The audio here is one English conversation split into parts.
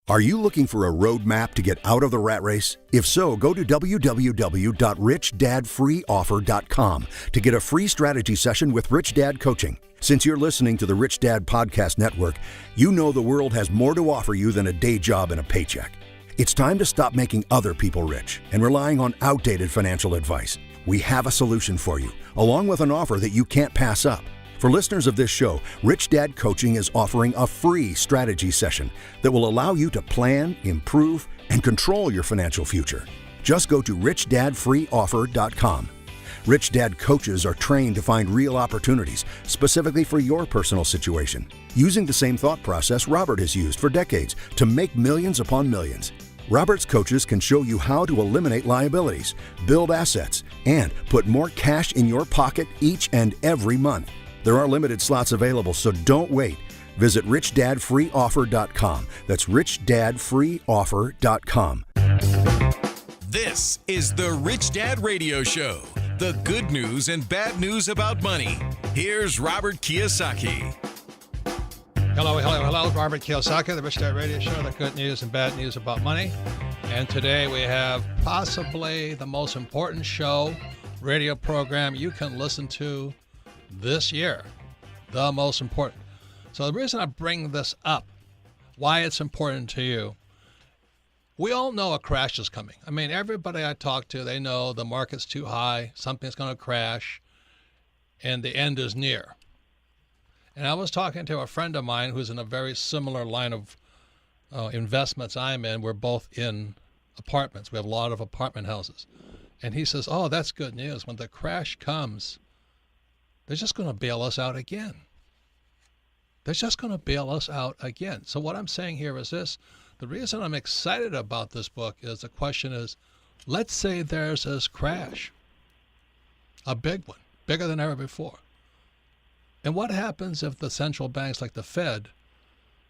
Are you looking for a roadmap to get out of the rat race? If so, go to www.richdadfreeoffer.com to get a free strategy session with Rich Dad Coaching. Since you're listening to the Rich Dad Podcast Network, you know the world has more to offer you than a day job and a paycheck. It's time to stop making other people rich and relying on outdated financial advice. We have a solution for you, along with an offer that you can't pass up. For listeners of this show, Rich Dad Coaching is offering a free strategy session that will allow you to plan, improve, and control your financial future. Just go to richdadfreeoffer.com. Rich Dad coaches are trained to find real opportunities specifically for your personal situation, using the same thought process Robert has used for decades to make millions upon millions. Robert's coaches can show you how to eliminate liabilities, build assets, and put more cash in your pocket each and every month. There are limited slots available, so don't wait. Visit richdadfreeoffer.com. That's richdadfreeoffer.com. This is the Rich Dad Radio Show. The good news and bad news about money. Here's Robert KIYOSAKI. Hello. Robert KIYOSAKI, the Rich Dad Radio Show, the good news and bad news about money. And today we have possibly the most important radio program you can listen to this year. The most important. So the reason I bring this up, why it's important to you, we all know a crash is coming. I mean, everybody I talk to, they know the market's too high, something's going to crash, and the end is near. And I was talking to a friend of mine who's in a very similar line of investments I'm in. We're both in apartments. We have a lot of apartment houses. And he says, oh, that's good news. When the crash comes, they're just going to bail us out again. They're just going to bail us out again. So what I'm saying here is this. The reason I'm excited about this book is the question is, let's say there's this crash, a big one, bigger than ever before. And what happens if the central banks like the Fed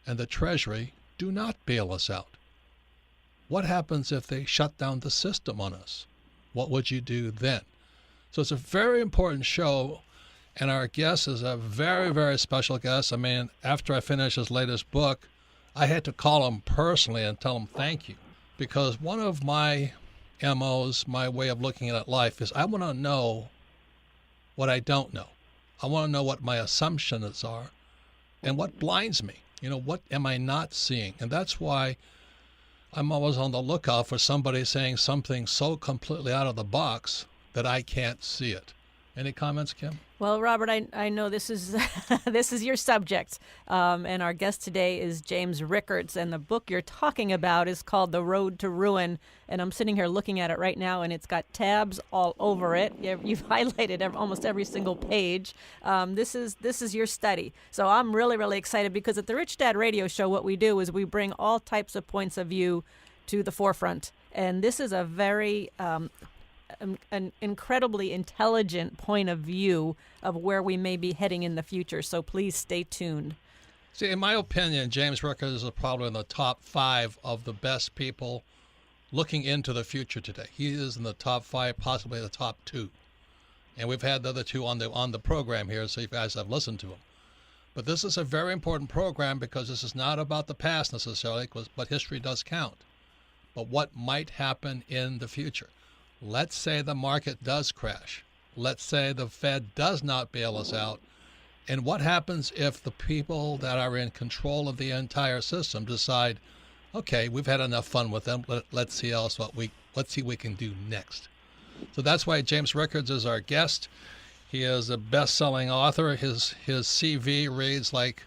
and the Treasury do not bail us out? What happens if they shut down the system on us? What would you do then? So it's a very important show. And our guest is a very, very special guest. I mean, after I finished his latest book, I had to call him personally and tell him thank you. Because one of my MOs, my way of looking at life is I want to know what I don't know. I want to know what my assumptions are and what blinds me. You know, what am I not seeing? And that's why I'm always on the lookout for somebody saying something so completely out of the box that I can't see it. Any comments, Kim? Well, Robert, I know this is this is your subject, and our guest today is James Rickards, and the book you're talking about is called The Road to Ruin, and I'm sitting here looking at it right now, and it's got tabs all over it. You've highlighted almost every single page. This is your study, so I'm really, really excited because at the Rich Dad Radio Show, what we do is we bring all types of points of view to the forefront, and this is a very an incredibly intelligent point of view of where we may be heading in the future. So please stay tuned. See, in my opinion, James Rickards is probably in the top 5 of the best people looking into the future today. He is in the top 5, possibly the top 2. And we've had the other 2 on the program here, so you guys have listened to them. But this is a very important program because this is not about the past necessarily, but history does count. But what might happen in the future? Let's say the market does crash. Let's say the Fed does not bail us out. And what happens if the people that are in control of the entire system decide, okay, we've had enough fun with them. Let's see else what we can do next. So that's why James Rickards is our guest. He is a best-selling author. His CV reads like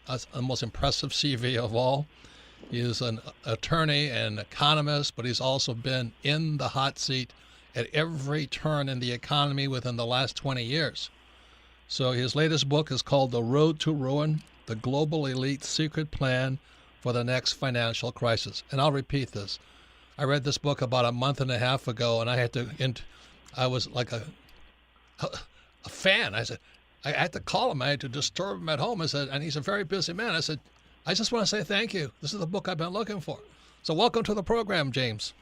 the most impressive CV of all. He is an attorney and economist, but he's also been in the hot seat at every turn in the economy within the last 20 years. So his latest book is called The Road to Ruin, The Global Elite's Secret Plan for the Next Financial Crisis. And I'll repeat this. I read this book about a month and a half ago, and I was like a fan. I said, I had to call him. I had to disturb him at home. I said, and he's a very busy man. I said, I just want to say thank you. This is the book I've been looking for. So welcome to the program, James.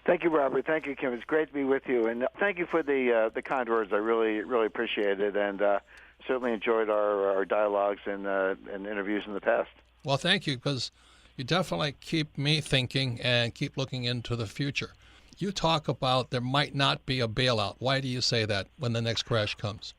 Thank you, Robert. Thank you, Kim. It's great to be with you. And thank you for the kind words. I really, really appreciate it. And certainly enjoyed our dialogues and interviews in the past. Well, thank you, because you definitely keep me thinking and keep looking into the future. You talk about there might not be a bailout. Why do you say that when the next crash comes?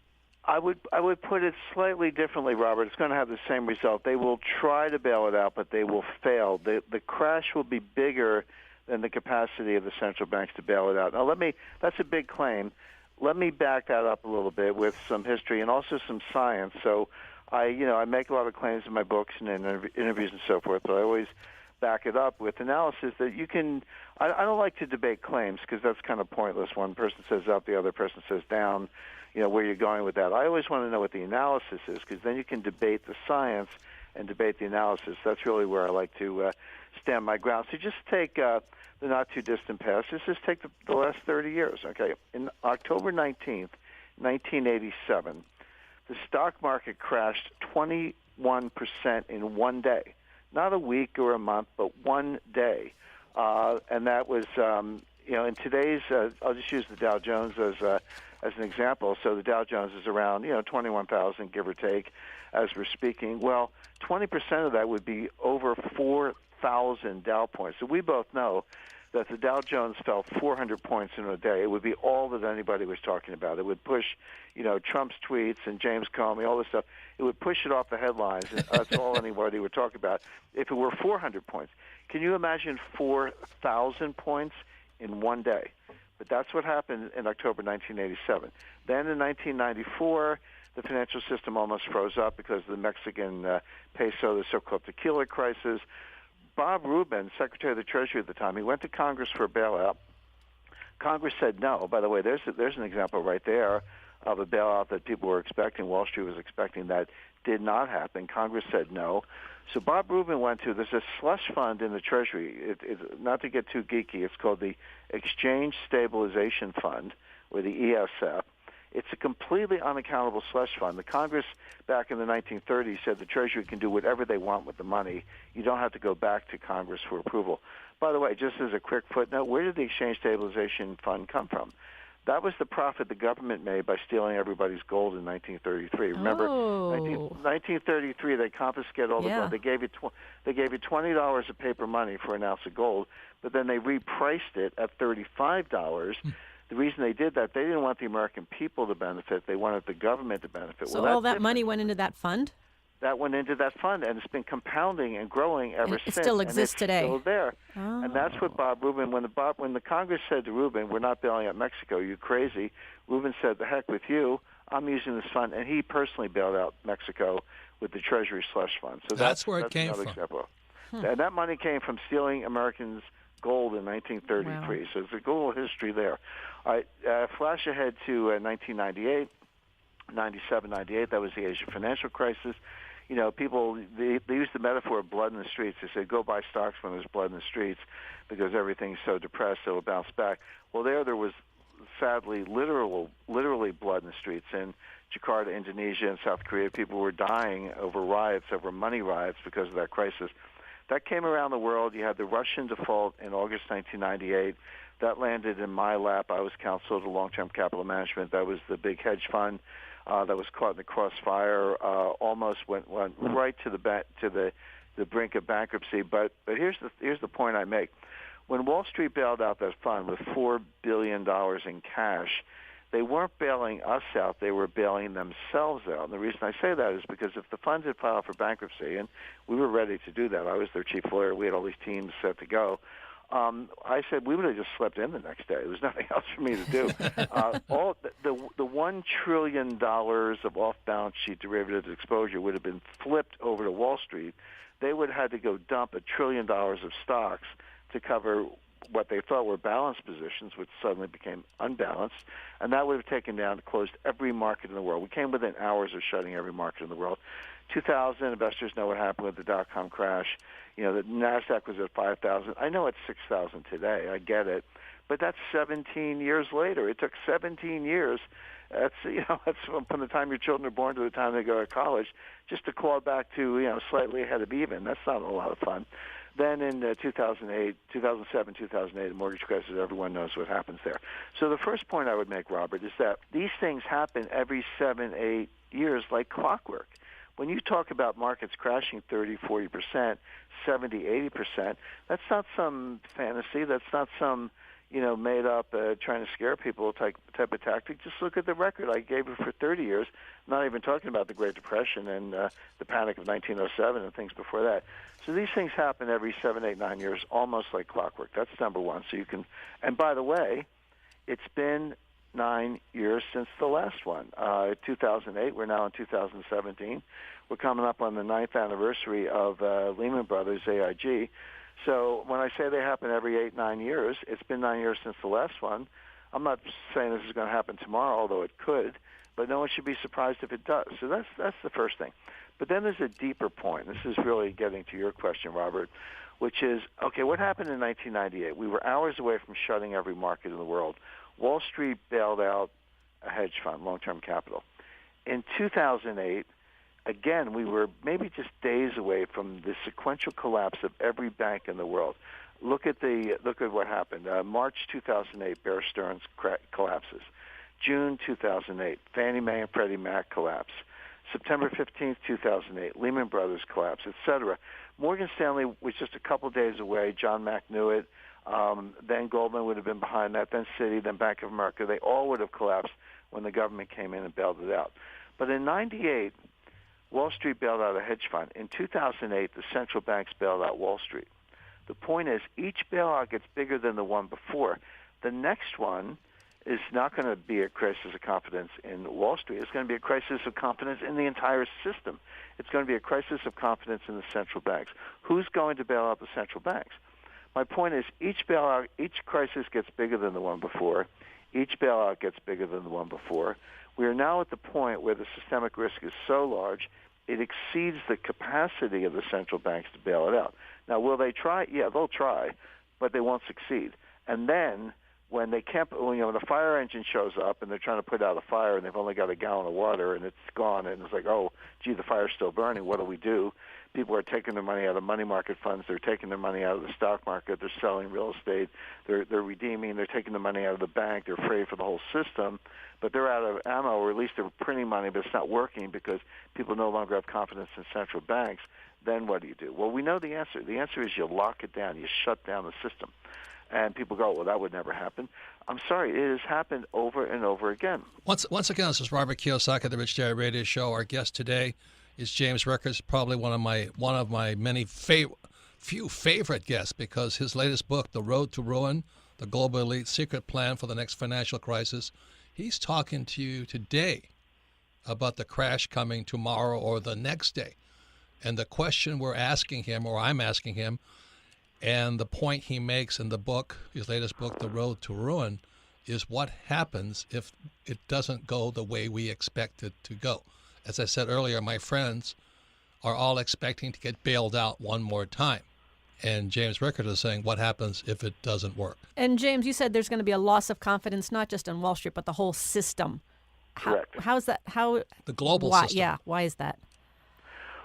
I would put it slightly differently, Robert. It's going to have the same result. They will try to bail it out, but they will fail. The crash will be bigger than the capacity of the central banks to bail it out. Now, that's a big claim. Let me back that up a little bit with some history and also some science. So I make a lot of claims in my books and in interviews and so forth, but I always back it up with analysis that you can. I don't like to debate claims because that's kind of pointless. One person says up, the other person says down. Where you're going with that. I always want to know what the analysis is, because then you can debate the science and debate the analysis. That's really where I like to stand my ground. So just take the not-too-distant past. Just take the last 30 years. Okay, in October 19th, 1987, the stock market crashed 21% in one day. Not a week or a month, but one day. And that was, in today's, I'll just use the Dow Jones as an example. So the Dow Jones is around, 21,000, give or take, as we're speaking. Well, 20% of that would be over 4,000 Dow points. So we both know that the Dow Jones fell 400 points in a day. It would be all that anybody was talking about. It would push, Trump's tweets and James Comey, all this stuff. It would push it off the headlines, and that's all anybody would talk about. If it were 400 points, can you imagine 4,000 points in one day? But that's what happened in October 1987. Then in 1994, the financial system almost froze up because of the Mexican peso, the so-called tequila crisis. Bob Rubin, Secretary of the Treasury at the time, he went to Congress for a bailout. Congress said no. By the way, there's an example right there of a bailout that people were expecting. Wall Street was expecting. That did not happen. Congress said no. So Bob Rubin there's a slush fund in the Treasury. Not to get too geeky, it's called the Exchange Stabilization Fund, or the ESF. It's a completely unaccountable slush fund. The Congress back in the 1930s said the Treasury can do whatever they want with the money. You don't have to go back to Congress for approval. By the way, just as a quick footnote, where did the Exchange Stabilization Fund come from? That was the profit the government made by stealing everybody's gold in 1933. Remember, 1933, they confiscated all the gold. They gave you $20 of paper money for an ounce of gold, but then they repriced it at $35. The reason they did that, they didn't want the American people to benefit. They wanted the government to benefit. So all that money went into that fund? That went into that fund, and it's been compounding and growing ever since. It still exists today. It's still there. Oh. And that's what Bob Rubin, when the Congress said to Rubin, we're not bailing out Mexico, you crazy, Rubin said, the heck with you, I'm using this fund, and he personally bailed out Mexico with the Treasury slush fund. So that's where it came from. Example. And that money came from stealing Americans' gold in 1933. Wow. So there's a little history there. All right, flash ahead to 1998, 97, 98. That was the Asian financial crisis. People, they use the metaphor of blood in the streets. They say, go buy stocks when there's blood in the streets because everything's so depressed, it'll bounce back. Well, there was sadly literally blood in the streets. In Jakarta, Indonesia, and South Korea, people were dying over riots, over money riots because of that crisis. That came around the world. You had the Russian default in August 1998. That landed in my lap. I was counsel to long-term capital management. That was the big hedge fund that was caught in the crossfire. Almost went right to the brink of bankruptcy. But here's the point I make. When Wall Street bailed out that fund with $4 billion in cash, they weren't bailing us out, they were bailing themselves out. And the reason I say that is because if the fund had filed for bankruptcy, and we were ready to do that, I was their chief lawyer, we had all these teams set to go, I said we would have just slept in the next day. There was nothing else for me to do. All the $1 trillion of off-balance sheet derivatives exposure would have been flipped over to Wall Street. They would have had to go dump $1 trillion of stocks to cover what they thought were balanced positions, which suddenly became unbalanced, and that would have taken down, closed every market in the world. We came within hours of shutting every market in the world. 2000, investors know what happened with the dot-com crash. The NASDAQ was at 5,000. I know it's 6,000 today. I get it. But that's 17 years later. It took 17 years. That's from the time your children are born to the time they go to college, just to claw back to, slightly ahead of even. That's not a lot of fun. Then in 2007, 2008, the mortgage crisis, everyone knows what happens there. So the first point I would make, Robert, is that these things happen every 7-8 years like clockwork. When you talk about markets crashing 30, 40%, 70, 80%, that's not some fantasy. That's not some, made up trying to scare people type of tactic. Just look at the record. I gave it for 30 years, not even talking about the Great Depression and the panic of 1907 and things before that. So these things happen every 7, 8, 9 years, almost like clockwork. That's number one. So you can, and by the way, it's been 9 years since the last one. 2008, we're now in 2017. We're coming up on the 9th anniversary of Lehman Brothers, AIG. So when I say they happen every 8, 9 years, it's been 9 years since the last one. I'm not saying this is going to happen tomorrow, although it could, but no one should be surprised if it does. So that's the first thing. But then there's a deeper point. This is really getting to your question, Robert, which is, okay, what happened in 1998? We were hours away from shutting every market in the world. Wall Street bailed out a hedge fund, long-term capital. In 2008, again, we were maybe just days away from the sequential collapse of every bank in the world. Look at what happened. March 2008, Bear Stearns collapses. June 2008, Fannie Mae and Freddie Mac collapse. September 15th, 2008, Lehman Brothers collapse, etc. Morgan Stanley was just a couple days away. John Mack knew it. Then Goldman would have been behind that, then Citi, then Bank of America. They all would have collapsed when the government came in and bailed it out. But in 98, Wall Street bailed out a hedge fund. In 2008, the central banks bailed out Wall Street. The point is, each bailout gets bigger than the one before. The next one is not going to be a crisis of confidence in Wall Street. It's going to be a crisis of confidence in the entire system. It's going to be a crisis of confidence in the central banks. Who's going to bail out the central banks? My point is, each bailout, each crisis gets bigger than the one before. Each bailout gets bigger than the one before. We are now at the point where the systemic risk is so large, it exceeds the capacity of the central banks to bail it out. Now, will they try? Yeah, they'll try, but they won't succeed. And then when they can't, when the fire engine shows up and they're trying to put out a fire and they've only got a gallon of water and it's gone and it's like, oh, gee, the fire's still burning. What do we do? People are taking their money out of money market funds. They're taking their money out of the stock market. They're selling real estate. They're redeeming. They're taking the money out of the bank. They're afraid for the whole system. But they're out of ammo, or at least they're printing money, but it's not working because people no longer have confidence in central banks. Then what do? Well, we know the answer. The answer is you lock it down. You shut down the system. And people go, well, that would never happen. I'm sorry, it has happened over and over again. Once again, this is Robert Kiyosaki, the Rich Dad Radio Show. Our guest today is James Rickards, probably one of my many few favorite guests, because his latest book, The Road to Ruin, The Global Elite Secret Plan for the Next Financial Crisis, he's talking to you today about the crash coming tomorrow or the next day. And the question we're asking him, or I'm asking him, and the point he makes in the book, his latest book, The Road to Ruin, is what happens if it doesn't go the way we expect it to go. As I said earlier, my friends are all expecting to get bailed out one more time. And James Rickards is saying, what happens if it doesn't work? And James, you said there's going to be a loss of confidence, not just in Wall Street, but the whole system. Correct. How is that? The global why, system. Yeah. Why is that?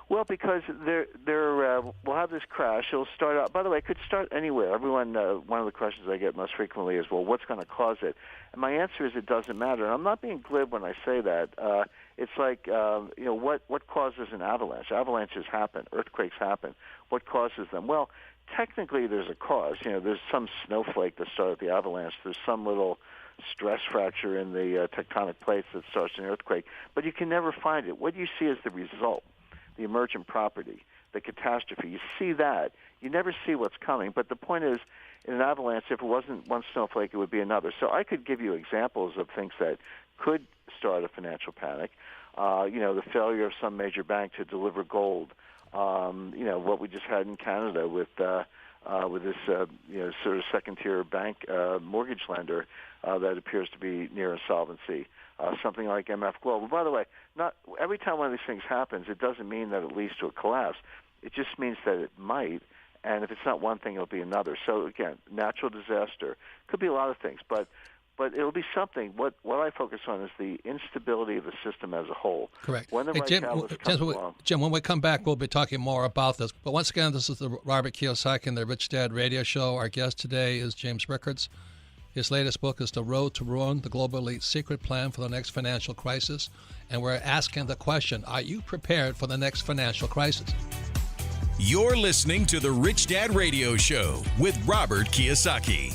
Well, because we'll have this crash. It'll start out. By the way, it could start anywhere. Everyone, one of the questions I get most frequently is, well, what's going to cause it? And my answer is it doesn't matter. And I'm not being glib when I say that. It's like, what causes an avalanche? Avalanches happen. Earthquakes happen. What causes them? Well, technically there's a cause. There's some snowflake that started the avalanche. There's some little stress fracture in the tectonic plates that starts an earthquake. But you can never find it. What you see is the result. The emergent property, the catastrophe. You see that. You never see what's coming. But the point is, in an avalanche, if it wasn't one snowflake, it would be another. So I could give you examples of things that could start a financial panic. The failure of some major bank to deliver gold. What we just had in Canada with this sort of second-tier bank mortgage lender that appears to be near insolvency. Something like MF Global. By the way, not every time one of these things happens, it doesn't mean that it leads to a collapse. It just means that it might, and if it's not one thing, it'll be another. So again, natural disaster could be a lot of things, but it'll be something. What I focus on is the instability of the system as a whole. Correct. When the right catalyst comes along. Jim, when we come back, we'll be talking more about this. But once again, this is the Robert Kiyosaki and the Rich Dad Radio Show. Our guest today is James Rickards. His latest book is The Road to Ruin, the Global Elite Secret Plan for the Next Financial Crisis. And we're asking the question, are you prepared for the next financial crisis? You're listening to the Rich Dad Radio Show with Robert Kiyosaki.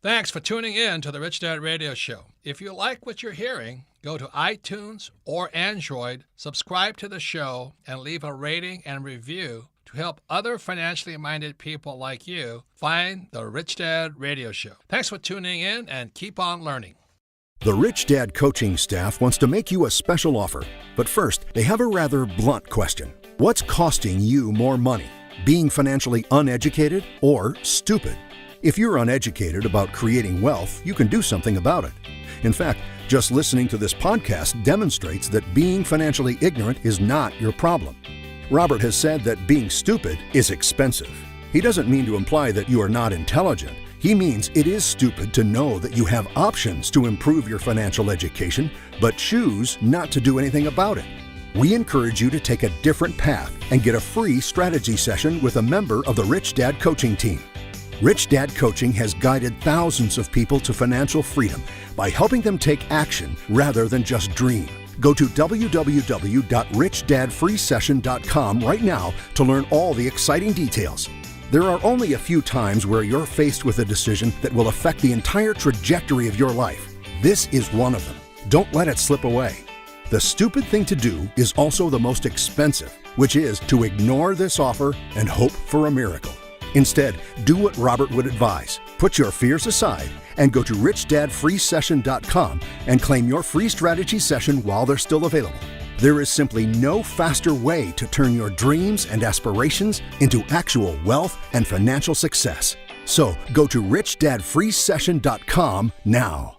Thanks for tuning in to the Rich Dad Radio Show. If you like what you're hearing, go to iTunes or Android, subscribe to the show, and leave a rating and review to help other financially minded people like you find the Rich Dad Radio Show. Thanks for tuning in and keep on learning. The Rich Dad coaching staff wants to make you a special offer. But first, they have a rather blunt question. What's costing you more money? Being financially uneducated or stupid? If you're uneducated about creating wealth, you can do something about it. In fact, just listening to this podcast demonstrates that being financially ignorant is not your problem. Robert has said that being stupid is expensive. He doesn't mean to imply that you are not intelligent. He means it is stupid to know that you have options to improve your financial education, but choose not to do anything about it. We encourage you to take a different path and get a free strategy session with a member of the Rich Dad coaching team. Rich Dad Coaching has guided thousands of people to financial freedom by helping them take action rather than just dream. Go to www.richdadfreesession.com right now to learn all the exciting details. There are only a few times where you're faced with a decision that will affect the entire trajectory of your life. This is one of them. Don't let it slip away. The stupid thing to do is also the most expensive, which is to ignore this offer and hope for a miracle. Instead, do what Robert would advise. Put your fears aside and go to richdadfreesession.com and claim your free strategy session while they're still available. There is simply no faster way to turn your dreams and aspirations into actual wealth and financial success. So go to richdadfreesession.com now.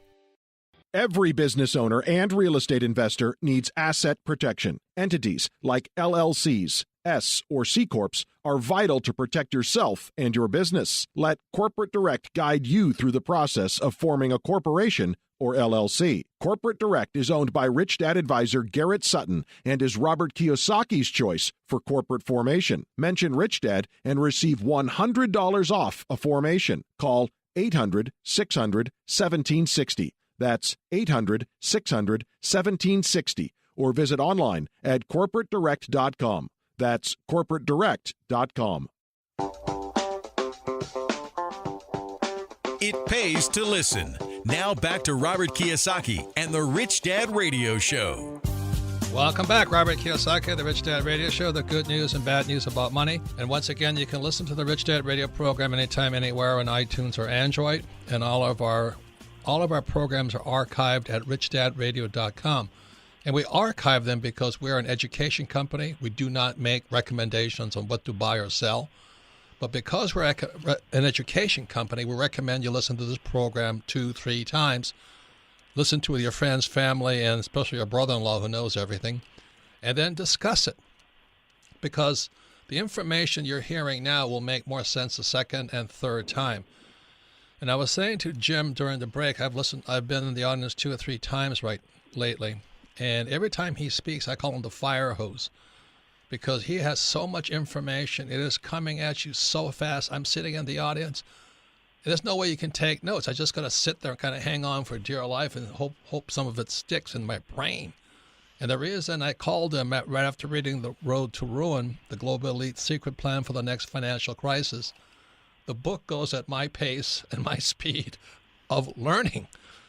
Every business owner and real estate investor needs asset protection. Entities like LLCs, S or C Corps are vital to protect yourself and your business. Let Corporate Direct guide you through the process of forming a corporation or LLC. Corporate Direct is owned by Rich Dad advisor Garrett Sutton and is Robert Kiyosaki's choice for corporate formation. Mention Rich Dad and receive $100 off a formation. Call 800-600-1760. That's 800-600-1760. Or visit online at corporatedirect.com. That's corporatedirect.com. It pays to listen. Now back to Robert Kiyosaki and the Rich Dad Radio Show. Welcome back, Robert Kiyosaki, the Rich Dad Radio Show, the good news and bad news about money. And once again, you can listen to the Rich Dad Radio program anytime, anywhere on iTunes or Android. And all of our programs are archived at richdadradio.com. And we archive them because we're an education company. We do not make recommendations on what to buy or sell. But because we're an education company, we recommend you listen to this program 2-3 times. Listen to it with your friends, family, and especially your brother-in-law who knows everything. And then discuss it. Because the information you're hearing now will make more sense the second and third time. And I was saying to Jim during the break, I've been in the audience 2 or 3 times lately. And every time he speaks, I call him the fire hose because he has so much information. It is coming at you so fast. I'm sitting in the audience. There's no way you can take notes. I just got to sit there and kind of hang on for dear life and hope some of it sticks in my brain. And the reason I called him right after reading The Road to Ruin, the Global Elite Secret Plan for the Next Financial Crisis, the book goes at my pace and my speed of learning.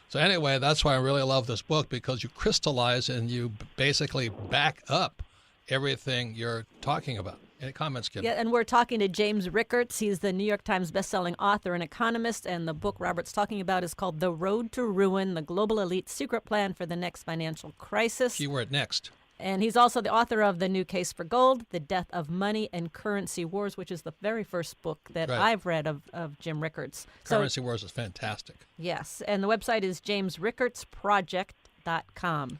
So anyway, that's why I really love this book, because you crystallize and you basically back up everything you're talking about. Any comments, Kim? Yeah, and we're talking to James Rickards. He's the New York Times bestselling author and economist, and the book Robert's talking about is called The Road to Ruin, the Global Elite Secret Plan for the Next Financial Crisis. Keyword next. And he's also the author of The New Case for Gold, The Death of Money and Currency Wars, which is the very first book that I've read of Jim Rickards. Currency Wars is fantastic. Yes, and the website is jamesrickardsproject.com.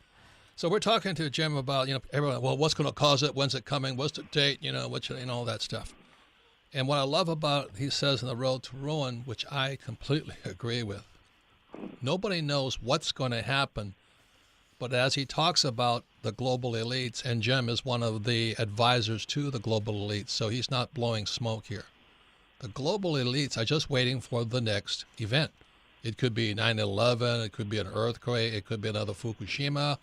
So we're talking to Jim about, everyone, well, what's going to cause it? When's it coming? What's the date? All that stuff. And what I love about, he says in The Road to Ruin, which I completely agree with, nobody knows what's going to happen. But as he talks about the global elites, and Jim is one of the advisors to the global elites, so he's not blowing smoke here. The global elites are just waiting for the next event. It could be 9/11, it could be an earthquake, it could be another Fukushima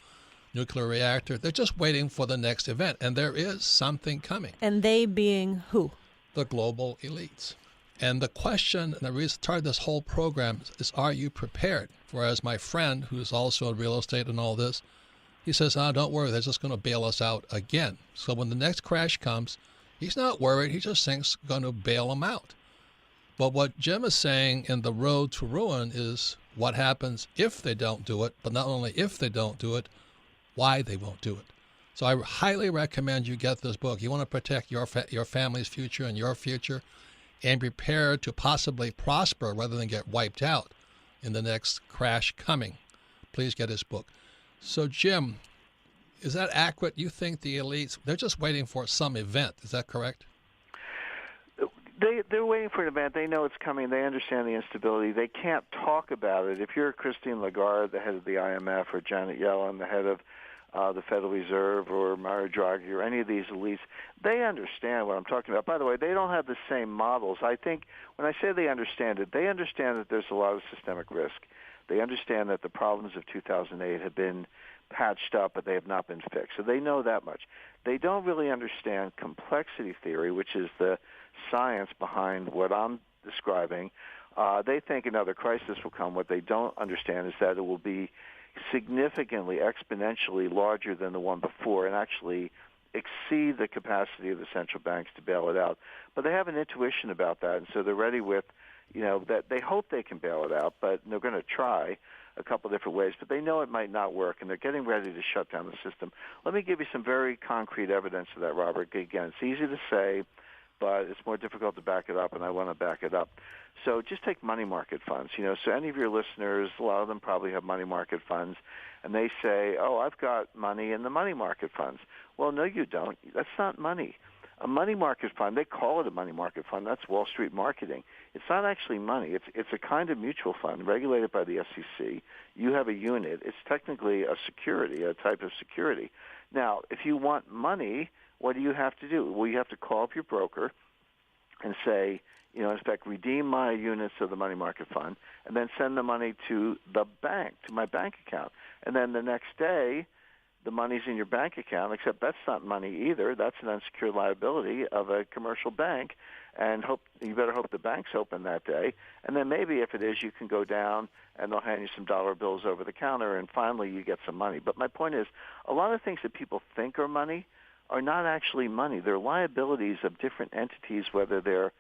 nuclear reactor. They're just waiting for the next event, and there is something coming. And they being who? The global elites. And the question, and the reason I started this whole program is, are you prepared? Whereas my friend, who's also in real estate and all this, he says, don't worry, they're just going to bail us out again. So when the next crash comes, he's not worried. He just thinks it's going to bail them out. But what Jim is saying in The Road to Ruin is what happens if they don't do it, but not only if they don't do it, why they won't do it. So I highly recommend you get this book. You want to protect your family's future and your future and prepare to possibly prosper rather than get wiped out in the next crash coming. Please get his book. So, Jim, is that accurate? You think the elites, they're just waiting for some event. Is that correct? They're waiting for an event. They know it's coming. They understand the instability. They can't talk about it. If you're Christine Lagarde, the head of the IMF, or Janet Yellen, the head of the Federal Reserve, or Mario Draghi, or any of these elites, they understand what I'm talking about. By the way, they don't have the same models. I think when I say they understand it, they understand that there's a lot of systemic risk. They understand that the problems of 2008 have been patched up, but they have not been fixed. So they know that much. They don't really understand complexity theory, which is the science behind what I'm describing. They think another crisis will come. What they don't understand is that it will be significantly, exponentially larger than the one before and actually exceed the capacity of the central banks to bail it out. But they have an intuition about that, and so they're ready with, that they hope they can bail it out, but they're going to try a couple different ways, but they know it might not work, and they're getting ready to shut down the system. Let me give you some very concrete evidence of that, Robert. Again, it's easy to say, but it's more difficult to back it up, and I want to back it up. So just take money market funds. So any of your listeners, a lot of them probably have money market funds, and they say, I've got money in the money market funds. Well, no, you don't. That's not money. A money market fund, they call it a money market fund. That's Wall Street marketing. It's not actually money. It's a kind of mutual fund regulated by the SEC. You have a unit. It's technically a security, a type of security. Now, if you want money, what do you have to do? Well, you have to call up your broker and say, in effect, redeem my units of the money market fund, and then send the money to the bank, to my bank account. And then the next day, the money's in your bank account, except that's not money either. That's an unsecured liability of a commercial bank, and you better hope the bank's open that day. And then maybe if it is, you can go down and they'll hand you some dollar bills over the counter, and finally you get some money. But my point is, a lot of things that people think are money are not actually money. They're liabilities of different entities, whether they're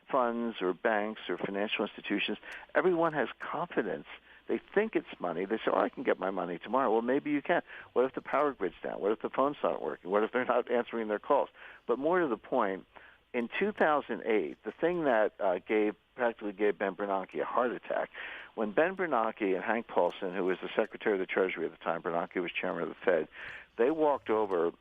funds or banks or financial institutions. Everyone has confidence. They think it's money. They say, I can get my money tomorrow. Well, maybe you can. What if the power grid's down? What if the phone's not working? What if they're not answering their calls? But more to the point, in 2008, the thing that practically gave Ben Bernanke a heart attack, when Ben Bernanke and Hank Paulson, who was the Secretary of the Treasury at the time, Bernanke was chairman of the Fed, they walked over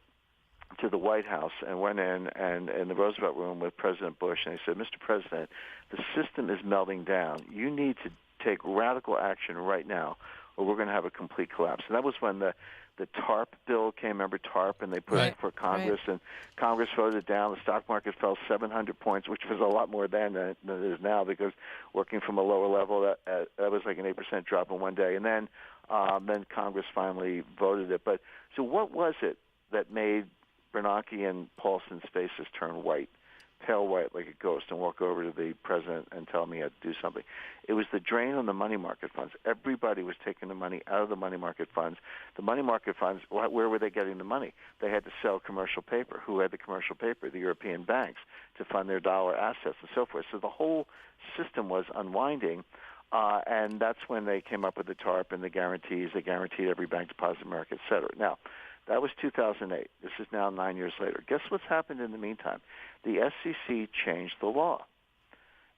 to the White House and went in the Roosevelt room with President Bush, and they said, Mr. President, the system is melting down. You need to take radical action right now, or we're going to have a complete collapse. And that was when the TARP bill came. Remember TARP? And they put it before Congress, and Congress voted it down. The stock market fell 700 points, which was a lot more then than it is now, because working from a lower level, that was like an 8% drop in one day. And then Congress finally voted it. But so what was it that made Bernanke and Paulson's faces turn white, pale white like a ghost, and walk over to the president and tell me he had to do something? It was the drain on the money market funds. Everybody was taking the money out of the money market funds. The money market funds, where were they getting the money? They had to sell commercial paper. Who had the commercial paper? The European banks, to fund their dollar assets and so forth. So the whole system was unwinding, and that's when they came up with the TARP and the guarantees. They guaranteed every bank deposit in America, et cetera. Now, that was 2008. This is now 9 years later. Guess what's happened in the meantime? The SEC changed the law.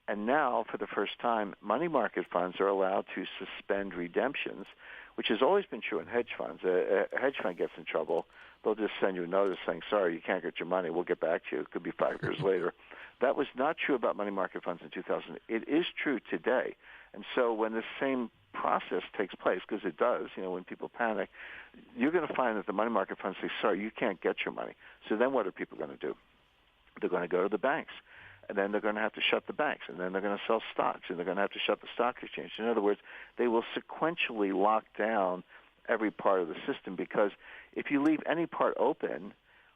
And now, for the first time, money market funds are allowed to suspend redemptions, which has always been true in hedge funds. A hedge fund gets in trouble, they'll just send you a notice saying, sorry, you can't get your money. We'll get back to you. It could be 5 years later. That was not true about money market funds in 2000. It is true today. And so when this same process takes place, because it does, when people panic, you're going to find that the money market funds say, sorry, you can't get your money. So then what are people going to do? They're going to go to the banks. and then they're going to have to shut the banks, and then they're going to sell stocks, and they're going to have to shut the stock exchange. In other words, they will sequentially lock down every part of the system, because if you leave any part open,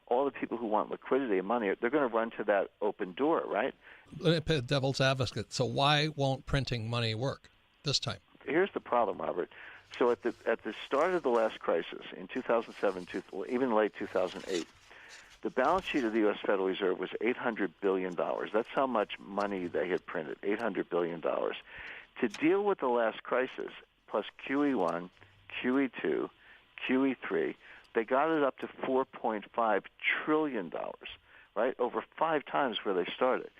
all the people who want liquidity and money, they're going to run to that open door, right? Let me play devil's advocate. So why won't printing money work this time? Here's the problem, Robert. So at the start of the last crisis in 2007, even late 2008, the balance sheet of the U.S. Federal Reserve was $800 billion. That's how much money they had printed, $800 billion. To deal with the last crisis, plus QE1, QE2, QE3, they got it up to $4.5 trillion, right, over 5 times where they started.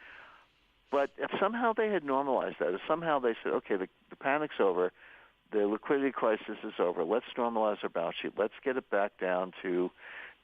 But if somehow they had normalized that, if somehow they said, okay, the panic's over, the liquidity crisis is over, let's normalize our balance sheet, let's get it back down to,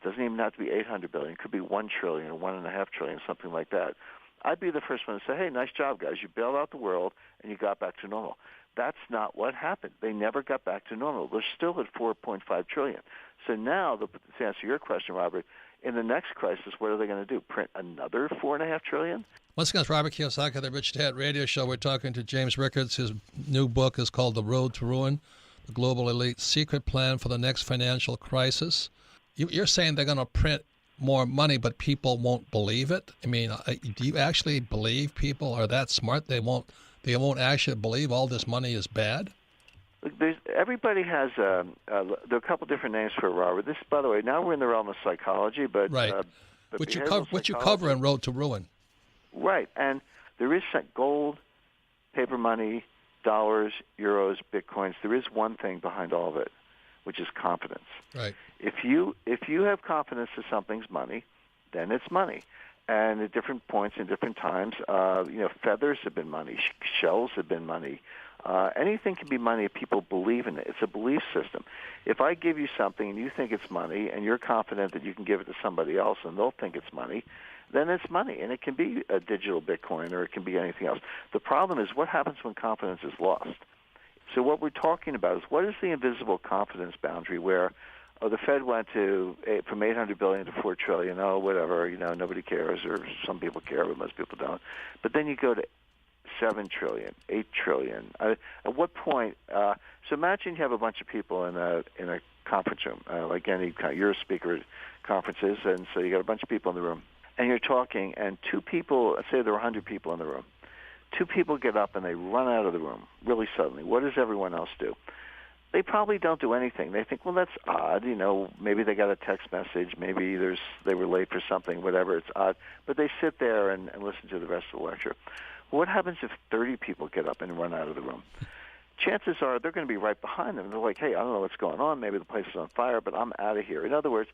doesn't even have to be $800 billion, it could be $1 trillion or $1.5 trillion, something like that. I'd be the first one to say, hey, nice job, guys. You bailed out the world and you got back to normal. That's not what happened. They never got back to normal. They're still at $4.5 trillion. So now, to answer your question, Robert, in the next crisis, what are they going to do? Print another $4.5 trillion? Once again, it's Robert Kiyosaki, the Rich Dad Radio Show. We're talking to James Rickards. His new book is called The Road to Ruin, The Global Elite Secret Plan for the Next Financial Crisis. You're saying they're going to print more money, but people won't believe it? I mean, do you actually believe people are that smart? They won't actually believe all this money is bad? Everybody has there are a couple different names for it, Robert. This, by the way, now we're in the realm of psychology, but right, which you cover in Road to Ruin. Right, and there is gold, paper money, dollars, euros, bitcoins. There is one thing behind all of it, which is confidence. Right. If you have confidence that something's money, then it's money. And at different points in different times, feathers have been money, shells have been money. Anything can be money if people believe in it. It's a belief system. If I give you something and you think it's money and you're confident that you can give it to somebody else and they'll think it's money, then it's money. And it can be a digital Bitcoin or it can be anything else. The problem is what happens when confidence is lost. So what we're talking about is what is the invisible confidence boundary where the Fed went from $800 billion to $4 trillion, whatever, nobody cares, or some people care, but most people don't. But then you go to $7 trillion, $8 trillion. At what point? So imagine you have a bunch of people in a conference room, like any kind. You're a speaker at conferences, and so you got a bunch of people in the room, and you're talking, and 2 people, let's say there are 100 people in the room, 2 people get up and they run out of the room really suddenly. What does everyone else do? They probably don't do anything. They think, well, that's odd. Maybe they got a text message. Maybe they were late for something, whatever. It's odd. But they sit there and listen to the rest of the lecture. What happens if 30 people get up and run out of the room? Chances are they're going to be right behind them. They're like, hey, I don't know what's going on. Maybe the place is on fire, but I'm out of here. In other words,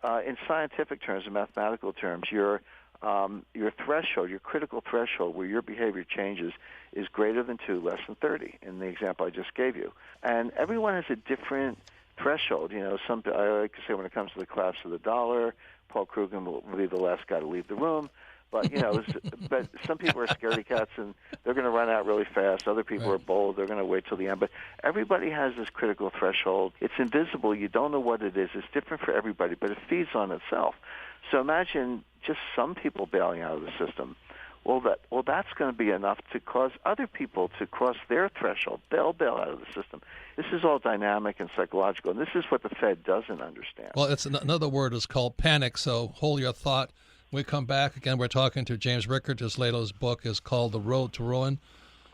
in scientific terms, in mathematical terms, your threshold, your critical threshold where your behavior changes is greater than 2, less than 30, in the example I just gave you. And everyone has a different threshold. I like to say when it comes to the collapse of the dollar, Paul Krugman will be the last guy to leave the room. But, but some people are scaredy cats and they're going to run out really fast. Other people are bold. They're going to wait till the end. But everybody has this critical threshold. It's invisible. You don't know what it is. It's different for everybody, but it feeds on itself. So imagine just some people bailing out of the system. Well, that's going to be enough to cause other people to cross their threshold. They'll bail out of the system. This is all dynamic and psychological, and this is what the Fed doesn't understand. Well, it's another word is called panic, so hold your thought. When we come back, again, we're talking to James Rickards. His latest book is called The Road to Ruin.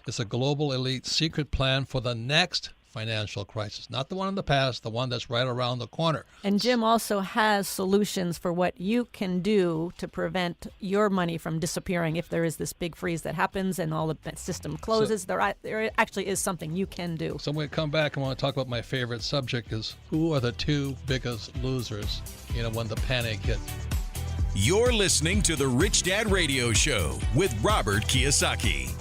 It's a global elite secret plan for the next financial crisis, not the one in the past, the one that's right around the corner. And Jim also has solutions for what you can do to prevent your money from disappearing if there is this big freeze that happens and all the system closes. So, there actually is something you can do. So when we come back, I want to talk about my favorite subject is who are the 2 biggest losers, when the panic hit. You're listening to the Rich Dad Radio Show with Robert Kiyosaki.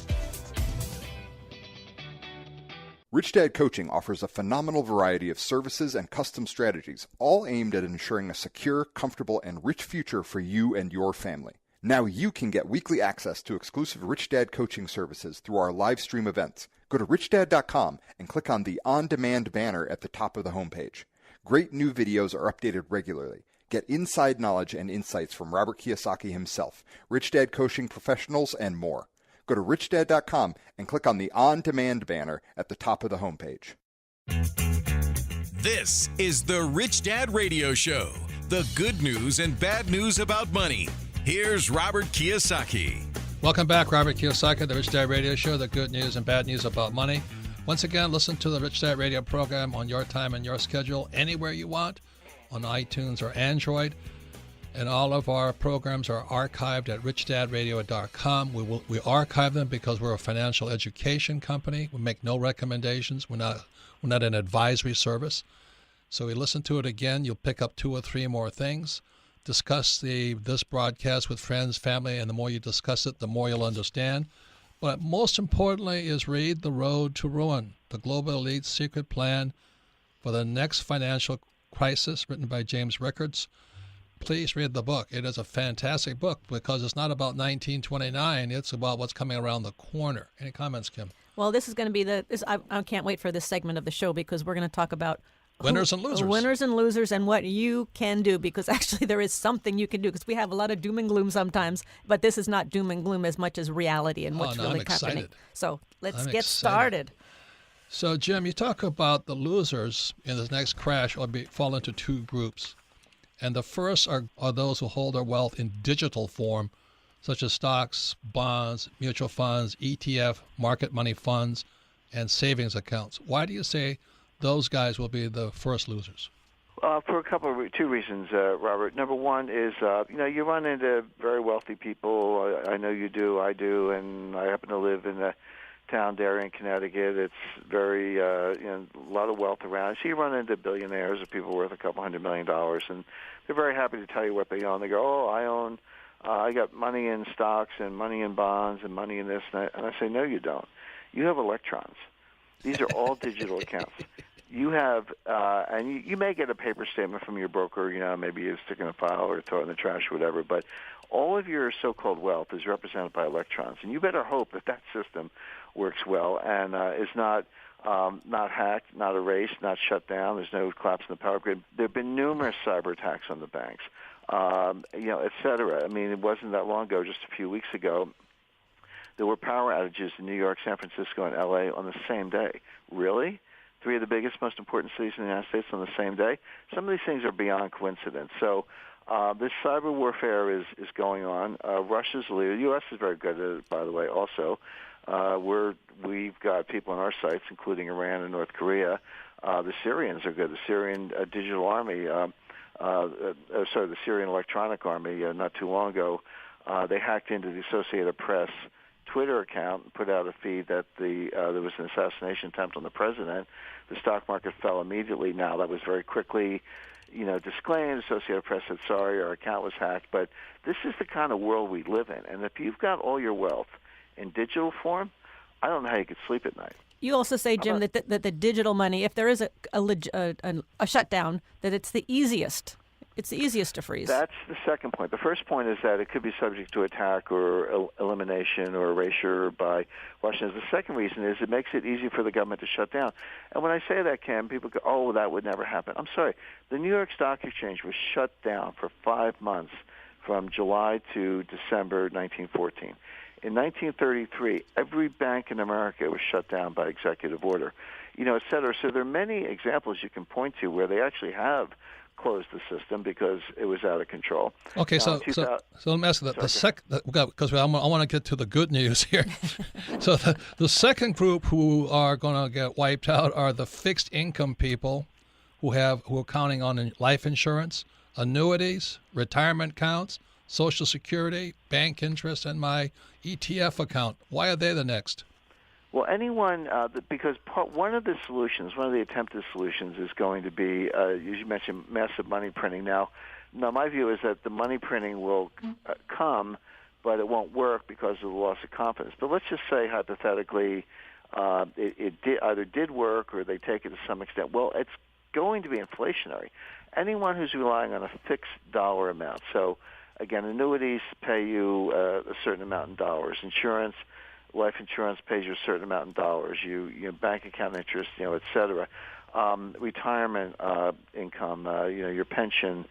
Rich Dad Coaching offers a phenomenal variety of services and custom strategies, all aimed at ensuring a secure, comfortable, and rich future for you and your family. Now you can get weekly access to exclusive Rich Dad coaching services through our live stream events. Go to richdad.com and click on the On Demand banner at the top of the homepage. Great new videos are updated regularly. Get inside knowledge and insights from Robert Kiyosaki himself, Rich Dad coaching professionals, and more. Go to richdad.com and click on the On Demand banner at the top of the homepage. This is the Rich Dad Radio Show, the good news and bad news about money. Here's Robert Kiyosaki. Welcome back, Robert Kiyosaki, the Rich Dad Radio Show, the good news and bad news about money. Once again, listen to the Rich Dad Radio program on your time and your schedule, anywhere you want, on iTunes or Android. And all of our programs are archived at richdadradio.com. We archive them because we're a financial education company. We make no recommendations. We're not an advisory service. So we listen to it again. You'll pick up 2 or 3 more things. Discuss this broadcast with friends, family, and the more you discuss it, the more you'll understand. But most importantly is read The Road to Ruin, the Global Elite's Secret Plan for the Next Financial Crisis, written by James Rickards. Please read the book. It is a fantastic book because it's not about 1929. It's about what's coming around the corner. Any comments, Kim? Well, this is going to be I can't wait for this segment of the show because we're going to talk about winners and losers. Winners and losers and what you can do, because actually there is something you can do, because we have a lot of doom and gloom sometimes, but this is not doom and gloom as much as reality and what's really happening. So let's get started. So, Jim, you talk about the losers in this next crash fall into 2 groups. And the first are those who hold their wealth in digital form, such as stocks, bonds, mutual funds, ETF, market money funds, and savings accounts. Why do you say those guys will be the first losers? For 2 reasons, Robert. Number one is, you run into very wealthy people. I know you do, I do, and I happen to live in the town, Darien, Connecticut. It's very, a lot of wealth around. So you run into billionaires or people worth $200 million, and they're very happy to tell you what they own. They go, I got money in stocks and money in bonds and money in this. And I say, no, you don't. You have electrons. These are all digital accounts. You have, and you may get a paper statement from your broker, maybe you stick in a file or throw it in the trash or whatever, but all of your so-called wealth is represented by electrons. And you better hope that system works well and is not hacked, not erased, not shut down. There's no collapse in the power grid. There have been numerous cyber attacks on the banks, et cetera. I mean, it wasn't that long ago, just a few weeks ago, there were power outages in New York, San Francisco, and L.A. on the same day. Really? 3 of the biggest, most important cities in the United States on the same day? Some of these things are beyond coincidence. So this cyber warfare is going on. Russia's the leader. The U.S. is very good at it, by the way, also. We've got people on our sites, including Iran and North Korea. The Syrians are good. The Syrian digital army, the Syrian electronic army, not too long ago, they hacked into the Associated Press Twitter account and put out a feed that there was an assassination attempt on the president. The stock market fell immediately. Now, that was very quickly, disclaimed. Associated Press said, sorry, our account was hacked. But this is the kind of world we live in. And if you've got all your wealth in digital form, I don't know how you could sleep at night. You also say, Jim, that the digital money, if there is a shutdown, that it's the easiest. It's the easiest to freeze. That's the second point. The first point is that it could be subject to attack or elimination or erasure by Washington. The second reason is it makes it easy for the government to shut down. And when I say that, Cam, people go, oh, that would never happen. I'm sorry. The New York Stock Exchange was shut down for 5 months from July to December 1914. In 1933, every bank in America was shut down by executive order, et cetera. So there are many examples you can point to where they actually have closed the system because it was out of control. Okay, so let me ask you because I want to get to the good news here. So the second group who are going to get wiped out are the fixed income people who are counting on life insurance, annuities, retirement accounts, Social Security, bank interest, and my ETF account. Why are they the next? Well, anyone, because one of the attempted solutions is going to be, as you mentioned, massive money printing. Now, my view is that the money printing will come, but it won't work because of the loss of confidence. But let's just say, hypothetically, it either did work or they take it to some extent. Well, it's going to be inflationary. Anyone who's relying on a fixed dollar amount. So, again, annuities pay you a certain amount in dollars. Life insurance pays you a certain amount in dollars. Your bank account interest, et cetera. retirement income, your pension,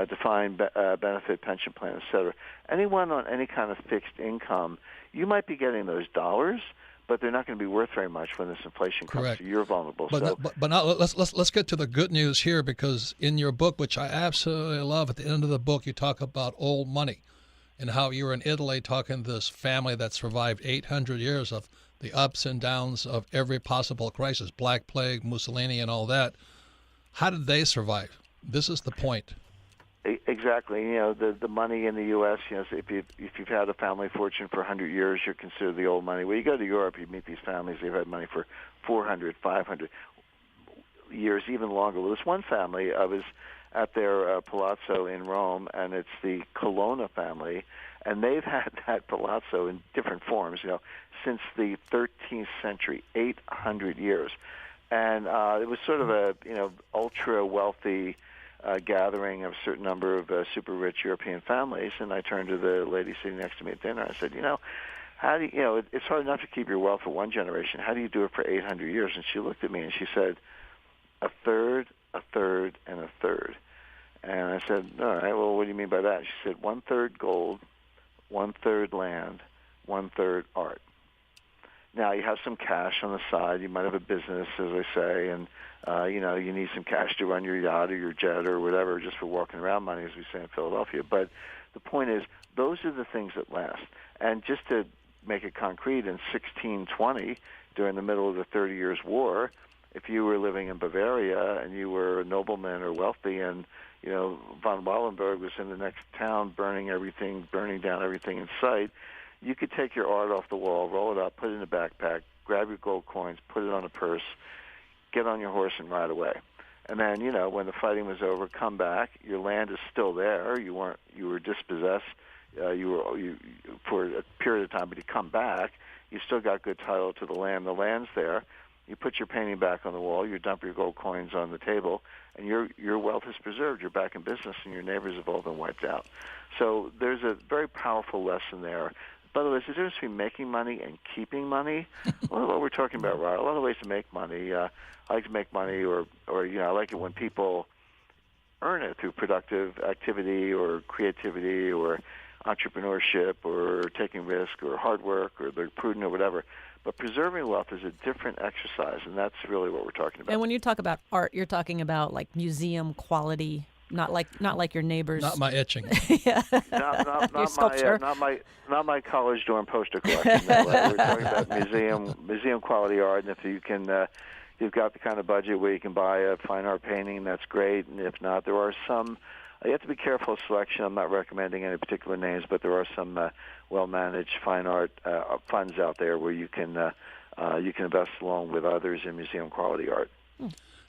defined benefit pension plan, et cetera. Anyone on any kind of fixed income, you might be getting those dollars, but they're not going to be worth very much when this inflation comes. Correct. So you're vulnerable. But now let's get to the good news here, because in your book, which I absolutely love, at the end of the book you talk about old money and how you were in Italy talking to this family that survived 800 years of the ups and downs of every possible crisis, Black Plague, Mussolini, and all that. How did they survive? This is the point. Exactly. The money in the U.S., so if you've had a family fortune for 100 years, you're considered the old money. When you go to Europe, you meet these families, they've had money for 400, 500 years, even longer. Well, this one family, I was at their palazzo in Rome, and it's the Colonna family, and they've had that palazzo in different forms, since the 13th century, 800 years. And it was sort of a, ultra-wealthy gathering of a certain number of super rich European families, and I turned to the lady sitting next to me at dinner. I said, how do you, it's hard enough to keep your wealth for one generation. How do you do it for 800 years? And she looked at me and she said, a third, a third, and a third. And I said, all right, well, what do you mean by that? She said, 1/3 gold, 1/3 land, 1/3 art. Now, you have some cash on the side. You might have a business, as I say, and, you need some cash to run your yacht or your jet or whatever, just for walking around money, as we say in Philadelphia. But the point is, those are the things that last. And just to make it concrete, in 1620, during the middle of the 30 Years' War, if you were living in Bavaria and you were a nobleman or wealthy, and von Wallenberg was in the next town burning down everything in sight, you could take your art off the wall, roll it up, put it in a backpack, grab your gold coins, put it on a purse, get on your horse and ride away. And then, when the fighting was over, come back. Your land is still there. You were dispossessed. You for a period of time, but you come back, you still got good title to the land. The land's there. You put your painting back on the wall. You dump your gold coins on the table, and your wealth is preserved. You're back in business, and your neighbors have all been wiped out. So there's a very powerful lesson there. By the way, there's a difference between making money and keeping money. Well, what we're talking about, right? A lot of ways to make money. I like to make money, or I like it when people earn it through productive activity or creativity or entrepreneurship or taking risk or hard work or they're prudent or whatever. But preserving wealth is a different exercise, and that's really what we're talking about. And when you talk about art, you're talking about like museum quality, not like your neighbors. Not my etching. Yeah. Not my college dorm poster collection. No, we're talking about museum quality art, and if you can, you've got the kind of budget where you can buy a fine art painting, that's great. And if not, there are some. You have to be careful of selection. I'm not recommending any particular names, but there are some well-managed fine art funds out there where you can invest along with others in museum quality art.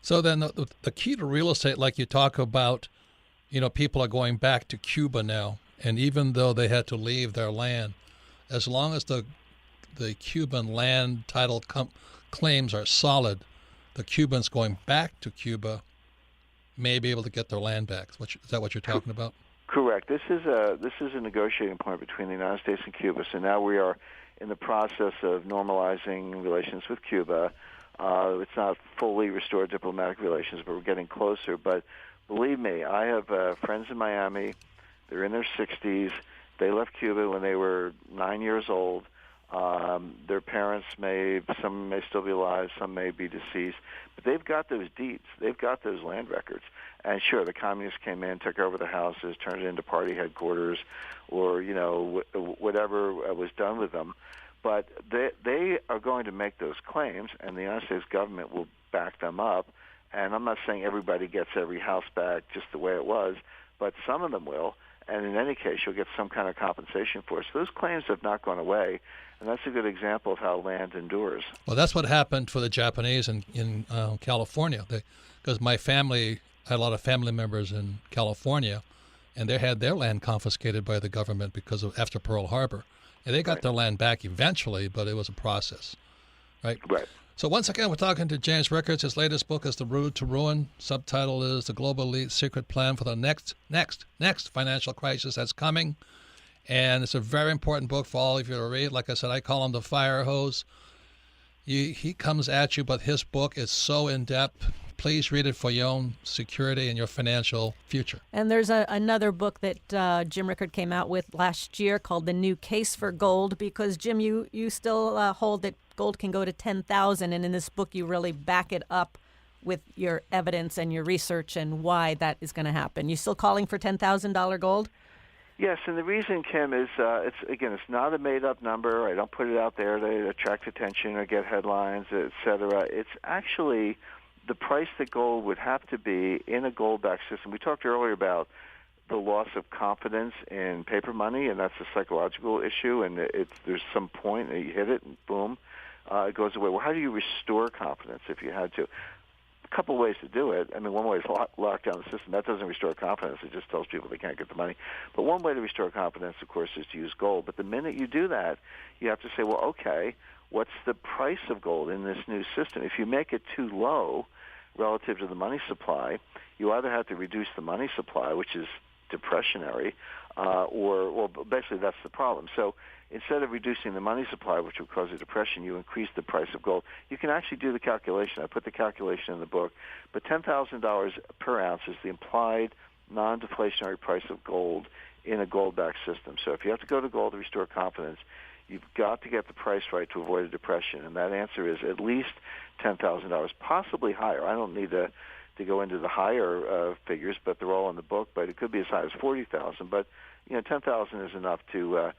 So then the key to real estate, like you talk about, people are going back to Cuba now, and even though they had to leave their land, as long as the Cuban land title claims are solid, the Cubans going back to Cuba may be able to get their land back. Is that what you're talking about? Correct. This is a negotiating point between the United States and Cuba. So now we are in the process of normalizing relations with Cuba. It's not fully restored diplomatic relations, but we're getting closer. But believe me, I have friends in Miami. They're in their 60s. They left Cuba when they were 9 years old. Their parents some may still be alive, some may be deceased, but they've got those deeds. They've got those land records. And sure, the communists came in, took over the houses, turned it into party headquarters, or whatever was done with them. But they are going to make those claims, and the United States government will back them up. And I'm not saying everybody gets every house back just the way it was, but some of them will. And in any case, you'll get some kind of compensation for it. So those claims have not gone away, and that's a good example of how land endures. Well, that's what happened for the Japanese in California. Because my family, I had a lot of family members in California, and they had their land confiscated by the government after Pearl Harbor. And they got their land back eventually, but it was a process, right? Right. So once again, we're talking to James Rickards. His latest book is The Road to Ruin. Subtitle is The Global Elite Secret Plan for the Next Financial Crisis That's Coming. And it's a very important book for all of you to read. Like I said, I call him the fire hose. He comes at you, but his book is so in-depth. please read it for your own security and your financial future. And there's another book that Jim Rickard came out with last year called The New Case for Gold, because, Jim, you still hold that gold can go to $10,000, and in this book you really back it up with your evidence and your research and why that is going to happen. You still calling for $10,000 gold? Yes, and the reason, Kim, is it's not a made-up number. I don't put it out there to attract attention or get headlines, et cetera. It's actually the price that gold would have to be in a gold-backed system. We talked earlier about the loss of confidence in paper money, and that's a psychological issue, and there's some point that you hit it, and boom, it goes away. Well, how do you restore confidence if you had to? A couple ways to do it. I mean, one way is lock down the system. That doesn't restore confidence. It just tells people they can't get the money. But one way to restore confidence, of course, is to use gold. But the minute you do that, you have to say, well, okay, what's the price of gold in this new system? If you make it too low relative to the money supply, you either have to reduce the money supply, which is depressionary, or basically that's the problem. So instead of reducing the money supply, which would cause a depression, you increase the price of gold. You can actually do the calculation. I put the calculation in the book. But $10,000 per ounce is the implied non-deflationary price of gold in a gold-backed system. So if you have to go to gold to restore confidence, you've got to get the price right to avoid a depression. And that answer is at least $10,000, possibly higher. I don't need to go into the higher figures, but they're all in the book. But it could be as high as $40,000. But $10,000 is enough to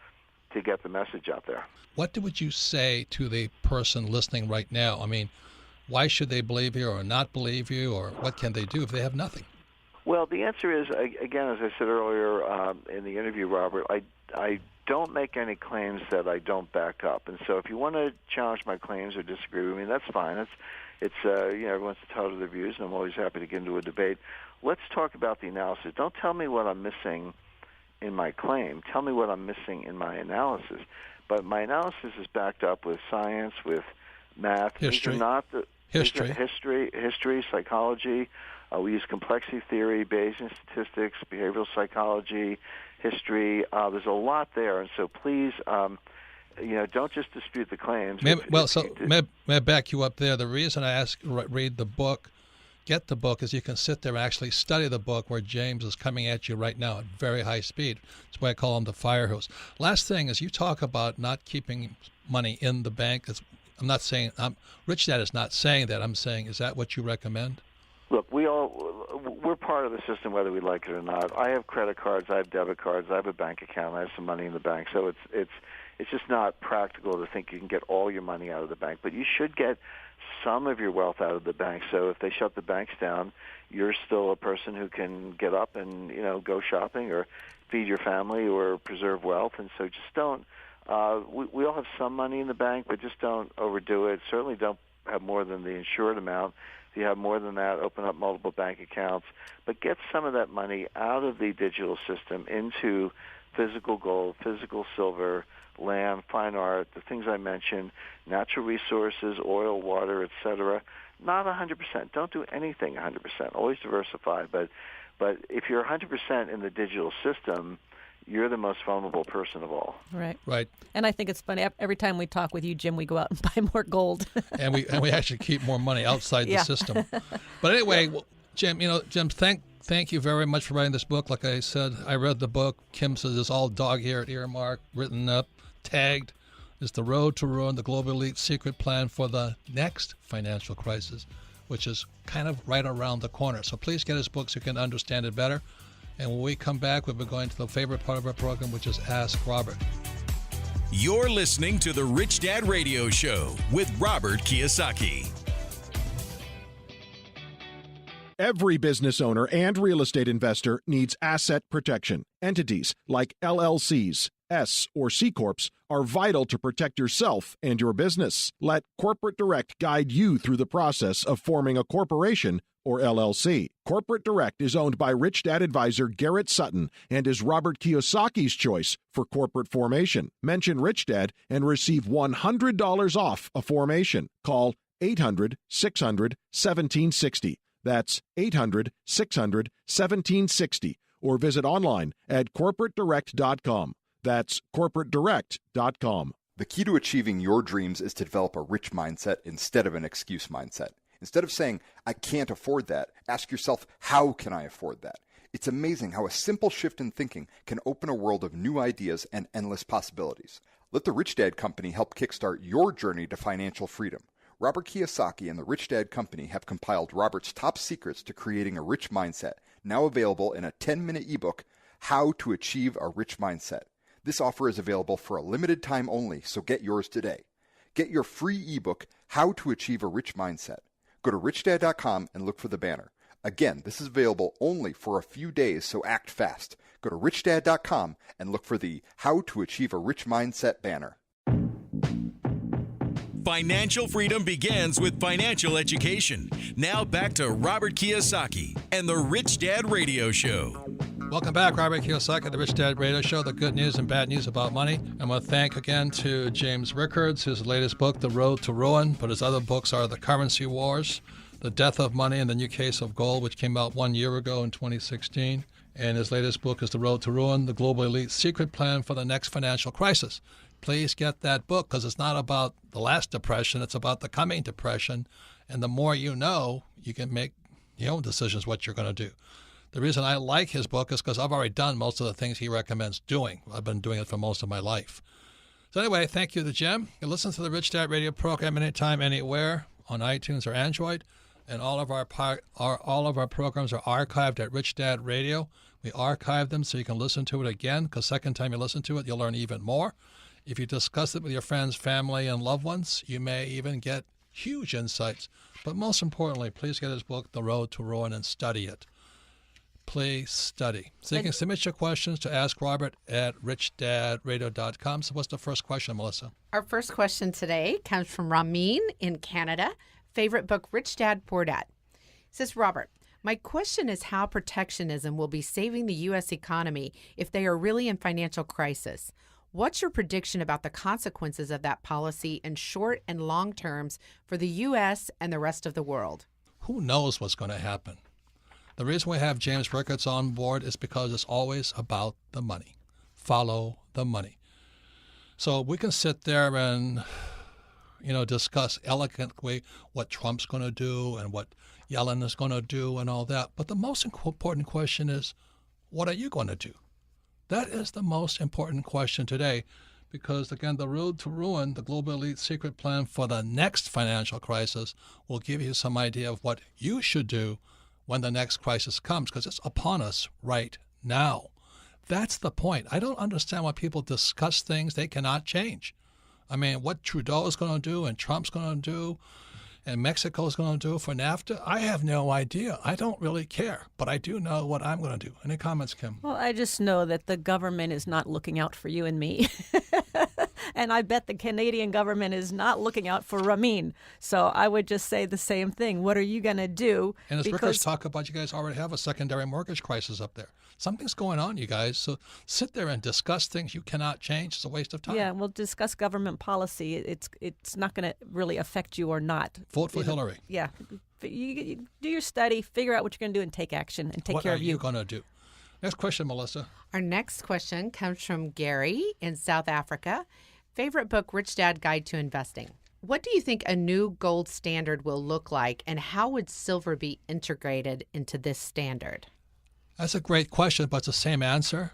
get the message out there. What would you say to the person listening right now? I mean, why should they believe you or not believe you, or what can they do if they have nothing? Well, the answer is, again, as I said earlier in the interview, Robert, I don't make any claims that I don't back up. And so if you want to challenge my claims or disagree with me, that's fine. It's everyone's entitled to their views, and I'm always happy to get into a debate. Let's talk about the analysis. Don't tell me what I'm missing in my claim. Tell me what I'm missing in my analysis. But my analysis is backed up with science, with math. History. These are not History, psychology. We use complexity theory, Bayesian statistics, behavioral psychology, history. There's a lot there, and so please, don't just dispute the claims. May I back you up there? The reason I ask read the book, get the book, is you can sit there and actually study the book where James is coming at you right now at very high speed. That's why I call him the fire hose. Last thing is you talk about not keeping money in the bank. I'm not saying Rich Dad is not saying that. I'm saying, is that what you recommend? Look, we're part of the system whether we like it or not. I have credit cards, I have debit cards, I have a bank account, I have some money in the bank. So it's just not practical to think you can get all your money out of the bank. But you should get some of your wealth out of the bank. So if they shut the banks down, you're still a person who can get up and go shopping or feed your family or preserve wealth. And so just don't. We all have some money in the bank, but just don't overdo it. Certainly don't have more than the insured amount. If you have more than that, open up multiple bank accounts. But get some of that money out of the digital system into physical gold, physical silver, land, fine art, the things I mentioned, natural resources, oil, water, etc. Not 100%. Don't do anything 100%. Always diversify. But if you're 100% in the digital system, you're the most vulnerable person of all. Right. And I think it's funny. Every time we talk with you, Jim, we go out and buy more gold. and we actually keep more money outside the system. But anyway, Jim, thank you very much for writing this book. Like I said, I read the book. Kim says it's all dog-eared, earmarked, written up, tagged. It's The Road to Ruin, the Global Elite Secret Plan for the Next Financial Crisis, which is kind of right around the corner. So please get his book so you can understand it better. And when we come back, we'll be going to the favorite part of our program, which is Ask Robert. You're listening to the Rich Dad Radio Show with Robert Kiyosaki. Every business owner and real estate investor needs asset protection. Entities like LLCs, S or C Corps are vital to protect yourself and your business. Let Corporate Direct guide you through the process of forming a corporation or LLC. Corporate Direct is owned by Rich Dad advisor Garrett Sutton and is Robert Kiyosaki's choice for corporate formation. Mention Rich Dad and receive $100 off a formation. Call 800-600-1760. That's 800-600-1760. Or visit online at corporatedirect.com. That's corporatedirect.com. The key to achieving your dreams is to develop a rich mindset instead of an excuse mindset. Instead of saying, I can't afford that, ask yourself, how can I afford that? It's amazing how a simple shift in thinking can open a world of new ideas and endless possibilities. Let the Rich Dad Company help kickstart your journey to financial freedom. Robert Kiyosaki and the Rich Dad Company have compiled Robert's top secrets to creating a rich mindset, now available in a 10-minute ebook, How to Achieve a Rich Mindset. This offer is available for a limited time only, so get yours today. Get your free ebook, How to Achieve a Rich Mindset. Go to richdad.com and look for the banner. Again, this is available only for a few days, so act fast. Go to richdad.com and look for the How to Achieve a Rich Mindset banner. Financial freedom begins with financial education. Now back to Robert Kiyosaki and the Rich Dad Radio Show. Welcome back, Robert Kiyosaki, the Rich Dad Radio Show, the good news and bad news about money. I want to thank again to James Rickards, his latest book, The Road to Ruin, but his other books are The Currency Wars, The Death of Money, and The New Case of Gold, which came out 1 year ago in 2016. And his latest book is The Road to Ruin, The Global Elite Secret Plan for the Next Financial Crisis. Please get that book because it's not about the last depression, it's about the coming depression. And the more you know, you can make your own decisions what you're going to do. The reason I like his book is because I've already done most of the things he recommends doing. I've been doing it for most of my life. So anyway, thank you to Jim. You listen to the Rich Dad Radio program anytime, anywhere on iTunes or Android. And all of our programs are archived at Rich Dad Radio. We archive them so you can listen to it again, because second time you listen to it, you'll learn even more. If you discuss it with your friends, family, and loved ones, you may even get huge insights. But most importantly, please get his book, The Road to Ruin, and study it. Please study. So you can submit your questions to Ask Robert at richdadradio.com. So what's the first question, Melissa? Our first question today comes from Ramin in Canada. Favorite book, Rich Dad, Poor Dad. It says, Robert, my question is how protectionism will be saving the U.S. economy if they are really in financial crisis. What's your prediction about the consequences of that policy in short and long terms for the U.S. and the rest of the world? Who knows what's going to happen? The reason we have James Rickards on board is because it's always about the money. Follow the money. So we can sit there and, discuss elegantly what Trump's going to do and what Yellen is going to do and all that. But the most important question is, what are you going to do? That is the most important question today because, again, the road to ruin, the Global Elite Secret Plan for the next financial crisis, will give you some idea of what you should do when the next crisis comes, because it's upon us right now. That's the point. I don't understand why people discuss things they cannot change. I mean, what Trudeau is going to do and Trump's going to do and Mexico is going to do for NAFTA, I have no idea. I don't really care, but I do know what I'm going to do. Any comments, Kim? Well, I just know that the government is not looking out for you and me. And I bet the Canadian government is not looking out for Ramin. So I would just say the same thing. What are you going to do? And as Rickards talk about, you guys already have a secondary mortgage crisis up there. Something's going on, you guys. So sit there and discuss things you cannot change. It's a waste of time. Yeah, we'll discuss government policy. It's not going to really affect you or not. Vote for Hillary. Yeah. You do your study, figure out what you're going to do, and take action and take care of you. What are you going to do? Next question, Melissa. Our next question comes from Gary in South Africa. Favorite book, Rich Dad Guide to Investing. What do you think a new gold standard will look like, and how would silver be integrated into this standard? That's a great question, but it's the same answer.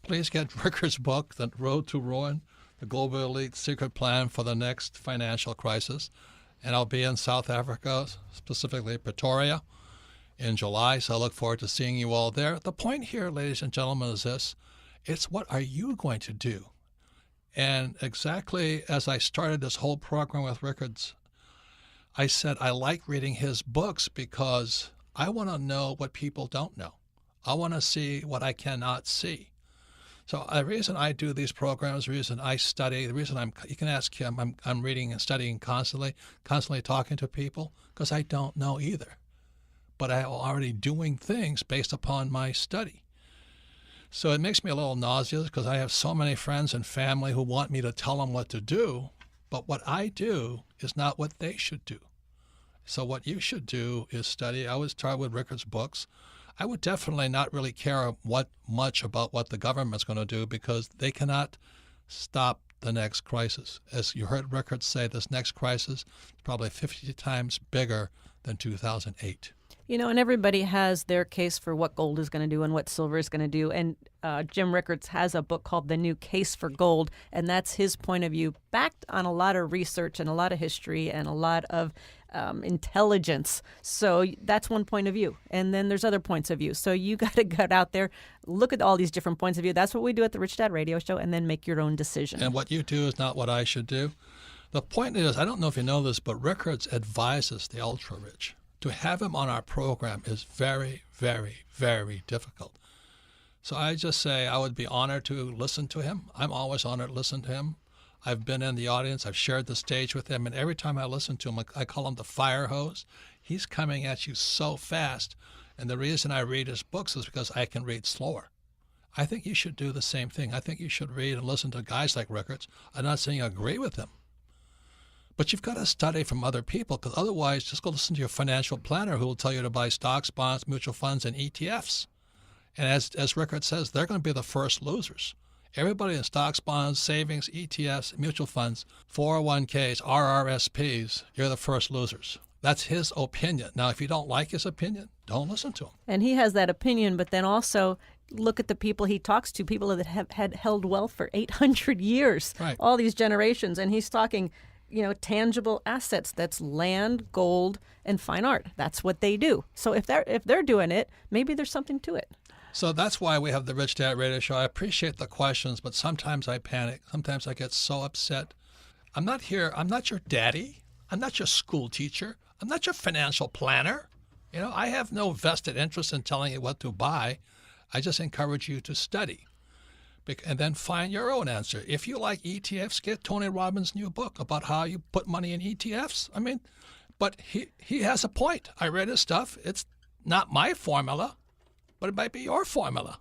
Please get Rickards' book, The Road to Ruin, the Global Elite Secret Plan for the Next Financial Crisis. And I'll be in South Africa, specifically Pretoria, in July, so I look forward to seeing you all there. The point here, ladies and gentlemen, is this. It's what are you going to do? And exactly as I started this whole program with Rickards, I said I like reading his books because I want to know what people don't know. I want to see what I cannot see. So the reason I do these programs, the reason I study, the reason you can ask him, I'm reading and studying constantly talking to people, because I don't know either. But I'm already doing things based upon my study. So it makes me a little nauseous because I have so many friends and family who want me to tell them what to do, but what I do is not what they should do. So what you should do is study. I would start with Rickards' books. I would definitely not really care much about what the government's going to do because they cannot stop the next crisis. As you heard Rickards say, this next crisis is probably 50 times bigger than 2008. You know, and everybody has their case for what gold is going to do and what silver is going to do. And Jim Rickards has a book called The New Case for Gold, and that's his point of view, backed on a lot of research and a lot of history and a lot of intelligence. So that's one point of view. And then there's other points of view. So you got to get out there, look at all these different points of view. That's what we do at the Rich Dad Radio Show, and then make your own decision. And what you do is not what I should do. The point is, I don't know if you know this, but Rickards advises the ultra-rich. To have him on our program is very, very, very difficult. So I just say I would be honored to listen to him. I'm always honored to listen to him. I've been in the audience. I've shared the stage with him. And every time I listen to him, I call him the fire hose. He's coming at you so fast. And the reason I read his books is because I can read slower. I think you should do the same thing. I think you should read and listen to guys like Rickards. I'm not saying I agree with him. But you've got to study from other people, because otherwise just go listen to your financial planner who will tell you to buy stocks, bonds, mutual funds, and ETFs. And as Rickards says, they're going to be the first losers. Everybody in stocks, bonds, savings, ETFs, mutual funds, 401ks, RRSPs, you're the first losers. That's his opinion. Now, if you don't like his opinion, don't listen to him. And he has that opinion, but then also look at the people he talks to, people that have had held wealth for 800 years, right. All these generations. And he's talking, you know, tangible assets. That's land, gold, and fine art. That's what they do. So if they're doing it, maybe there's something to it. So that's why we have the Rich Dad Radio Show. I appreciate the questions, but sometimes I panic. Sometimes I get so upset. I'm not here. I'm not your daddy. I'm not your school teacher. I'm not your financial planner. You know, I have no vested interest in telling you what to buy. I just encourage you to study and then find your own answer. If you like ETFs, get Tony Robbins' new book about how you put money in ETFs. I mean, but he has a point. I read his stuff. It's not my formula, but it might be your formula.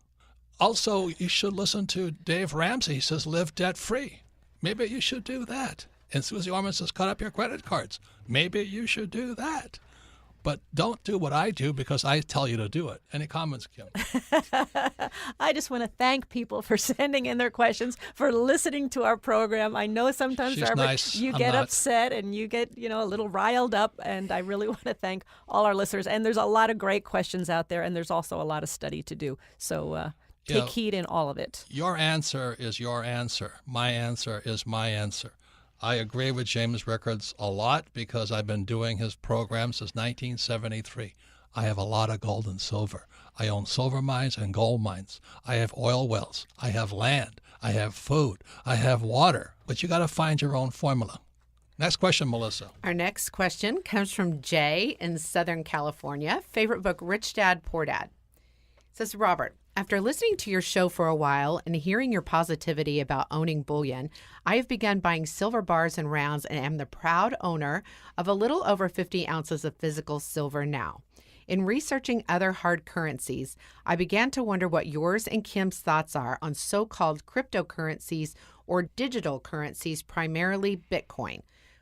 Also, you should listen to Dave Ramsey. He says, live debt-free. Maybe you should do that. And Susie Orman says, cut up your credit cards. Maybe you should do that. But don't do what I do because I tell you to do it. Any comments, Kim? I just want to thank people for sending in their questions, for listening to our program. I know sometimes, She's Robert, nice. you I'm get not. upset and you get, you know, a little riled up. And I really want to thank all our listeners. And there's a lot of great questions out there, and there's also a lot of study to do. So take heed in all of it. Your answer is your answer. My answer is my answer. I agree with James Rickards a lot because I've been doing his program since 1973. I have a lot of gold and silver. I own silver mines and gold mines. I have oil wells. I have land. I have food. I have water. But you got to find your own formula. Next question, Melissa. Our next question comes from Jay in Southern California. Favorite book, Rich Dad, Poor Dad. It says, Robert, after listening to your show for a while and hearing your positivity about owning bullion, I have begun buying silver bars and rounds and am the proud owner of a little over 50 ounces of physical silver now. In researching other hard currencies, I began to wonder what yours and Kim's thoughts are on so-called cryptocurrencies or digital currencies, primarily Bitcoin.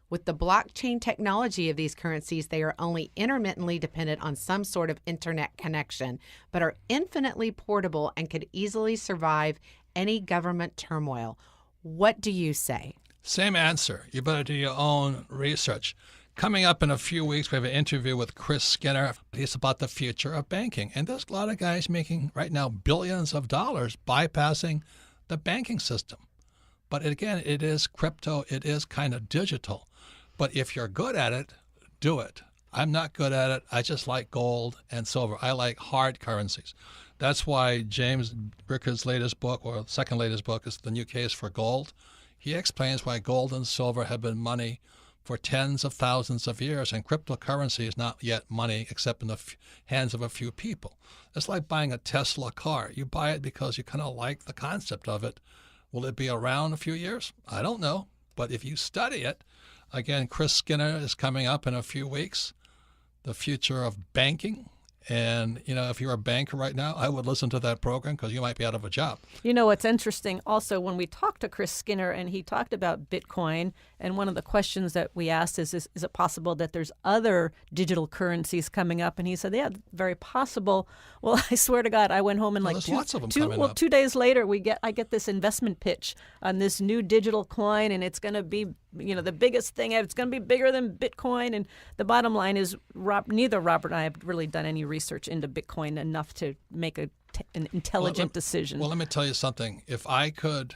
With the blockchain technology of these currencies, they are only intermittently dependent on some sort of internet connection, but are infinitely portable and could easily survive any government turmoil. What do you say? Same answer. You better do your own research. Coming up in a few weeks, we have an interview with Chris Skinner. He's about the future of banking. And there's a lot of guys making, right now, billions of dollars bypassing the banking system. But again, it is crypto. It is kind of digital. But if you're good at it, do it. I'm not good at it. I just like gold and silver. I like hard currencies. That's why James Rickards' latest book, or second latest book, is The New Case for Gold. He explains why gold and silver have been money for tens of thousands of years, and cryptocurrency is not yet money except in the hands of a few people. It's like buying a Tesla car. You buy it because you kind of like the concept of it. Will it be around a few years? I don't know. But if you study it, again, Chris Skinner is coming up in a few weeks, the future of banking. And, if you're a banker right now, I would listen to that program because you might be out of a job. What's interesting also, when we talked to Chris Skinner and he talked about Bitcoin, and one of the questions that we asked is it possible that there's other digital currencies coming up? And he said, yeah, very possible. Well, I swear to God, I went home and there's lots of them coming up. 2 days later, I get this investment pitch on this new digital coin, and it's going to be the biggest thing. It's going to be bigger than Bitcoin. And the bottom line is neither Robert and I have really done any research into Bitcoin enough to make an intelligent decision. Well, let me tell you something. If I could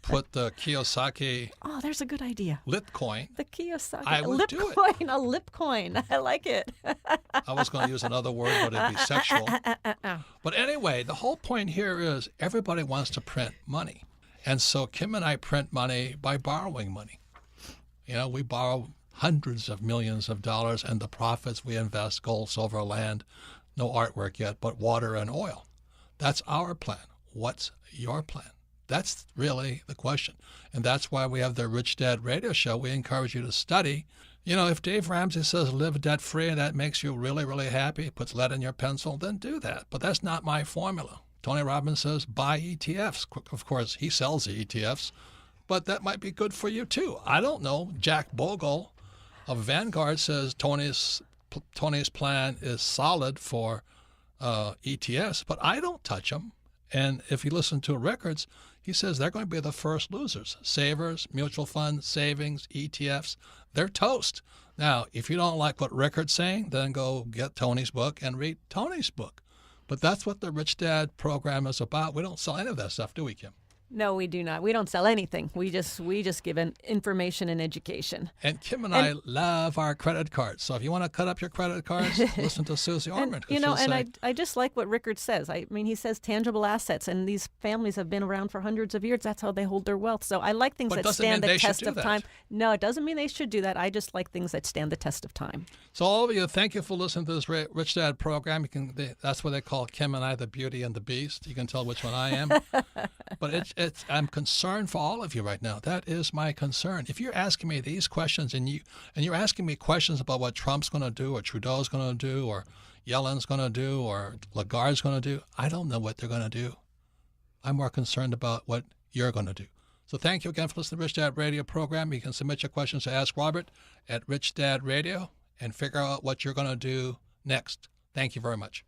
put the KIYOSAKI... Oh, there's a good idea. Litcoin. The KIYOSAKI. I would do it. A lip coin. I like it. I was going to use another word, but it'd be sexual. But anyway, the whole point here is everybody wants to print money. And so Kim and I print money by borrowing money. We borrow hundreds of millions of dollars, and the profits we invest, gold, silver, land, no artwork yet, but water and oil. That's our plan. What's your plan? That's really the question. And that's why we have the Rich Dad Radio Show. We encourage you to study. If Dave Ramsey says live debt-free and that makes you really, really happy, puts lead in your pencil, then do that. But that's not my formula. Tony Robbins says buy ETFs. Of course, he sells the ETFs, but that might be good for you too. I don't know. Jack Bogle of Vanguard says Tony's plan is solid for ETFs, but I don't touch them. And if you listen to Rickards, he says they're going to be the first losers. Savers, mutual funds, savings, ETFs, they're toast. Now, if you don't like what Rickards saying, then go get Tony's book and read Tony's book. But that's what the Rich Dad program is about. We don't sell any of that stuff, do we, Kim? No, we do not. We don't sell anything. We just give information and education. And Kim and I love our credit cards. So if you want to cut up your credit cards, listen to Susie Orman. I just like what Rickard says. I mean, he says tangible assets, and these families have been around for hundreds of years. That's how they hold their wealth. So I like things that stand the test of time. No, it doesn't mean they should do that. I just like things that stand the test of time. So all of you, thank you for listening to this Rich Dad program. That's what they call Kim and I, the Beauty and the Beast. You can tell which one I am. But I'm concerned for all of you right now. That is my concern. If you're asking me these questions and you're asking me questions about what Trump's going to do or Trudeau's going to do or Yellen's going to do or Lagarde's going to do, I don't know what they're going to do. I'm more concerned about what you're going to do. So thank you again for listening to the Rich Dad Radio program. You can submit your questions to Ask Robert at Rich Dad Radio and figure out what you're going to do next. Thank you very much.